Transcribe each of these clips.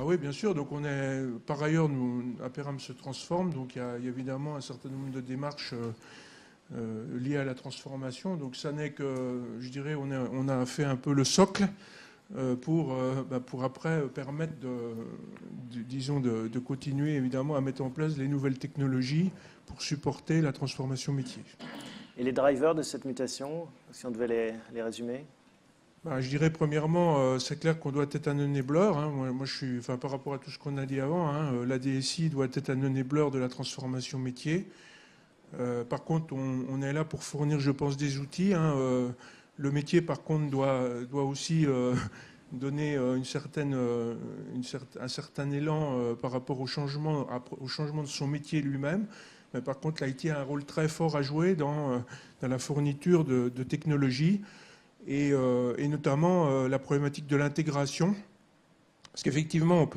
Ah oui, bien sûr. Donc par ailleurs, nous, Aperam se transforme. Donc il y a évidemment un certain nombre de démarches liées à la transformation. Donc ça n'est que, je dirais, on a fait un peu le socle pour après permettre disons de continuer évidemment à mettre en place les nouvelles technologies pour supporter la transformation métier. Et les drivers de cette mutation, si on devait les résumer? Je dirais premièrement, c'est clair qu'on doit être un enabler. Hein. Moi, je suis, enfin, par rapport à tout ce qu'on a dit avant, hein, la DSI doit être un enabler de la transformation métier. Par contre, on est là pour fournir, je pense, des outils. Hein. Le métier, par contre, doit aussi donner un certain élan par rapport au changement de son métier lui-même. Mais par contre, l'IT a un rôle très fort à jouer dans la fourniture de technologies et notamment la problématique de l'intégration. Parce qu'effectivement,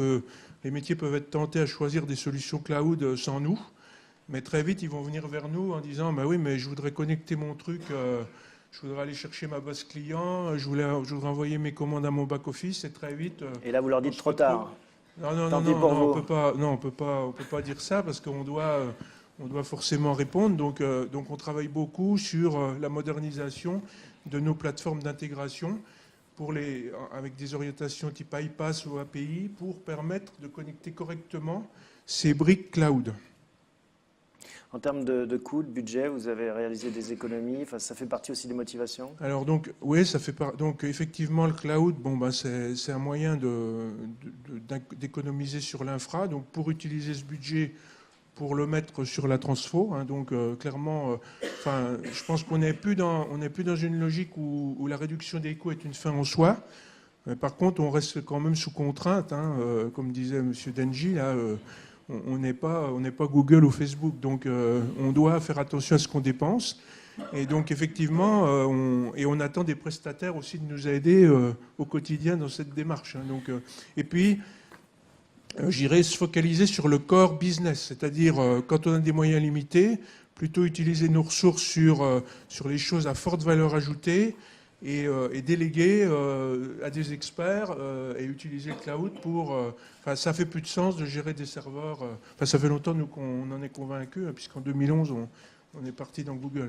les métiers peuvent être tentés à choisir des solutions cloud sans nous. Mais très vite, ils vont venir vers nous en disant bah oui, mais je voudrais connecter mon truc, je voudrais aller chercher ma base client, je voudrais envoyer mes commandes à mon back-office, et très vite. Et là, vous leur dites trop tard. Non, Tant pis pour vous. on peut pas dire ça parce qu'on doit forcément répondre. Donc on travaille beaucoup sur la modernisation de nos plateformes d'intégration avec des orientations type iPaaS ou API pour permettre de connecter correctement ces briques cloud. En termes de coûts, de budget, vous avez réalisé des économies. Enfin, ça fait partie aussi des motivations. Alors donc, oui, donc effectivement le cloud, c'est un moyen d'économiser sur l'infra. Donc pour utiliser ce budget, pour le mettre sur la transfo, hein, donc clairement, je pense qu'on n'est plus dans une logique où la réduction des coûts est une fin en soi. Mais par contre, on reste quand même sous contrainte, hein, comme disait M. Denji là. On n'est pas Google ou Facebook, donc on doit faire attention à ce qu'on dépense. Et donc effectivement, on attend des prestataires aussi de nous aider au quotidien dans cette démarche. Hein. Donc, et puis, j'irais se focaliser sur le core business, c'est-à-dire quand on a des moyens limités, plutôt utiliser nos ressources sur les choses à forte valeur ajoutée et déléguer à des experts et utiliser le cloud pour... ça fait plus de sens de gérer des serveurs. Ça fait longtemps nous qu'on en est convaincus, puisqu'en 2011, on est parti dans Google.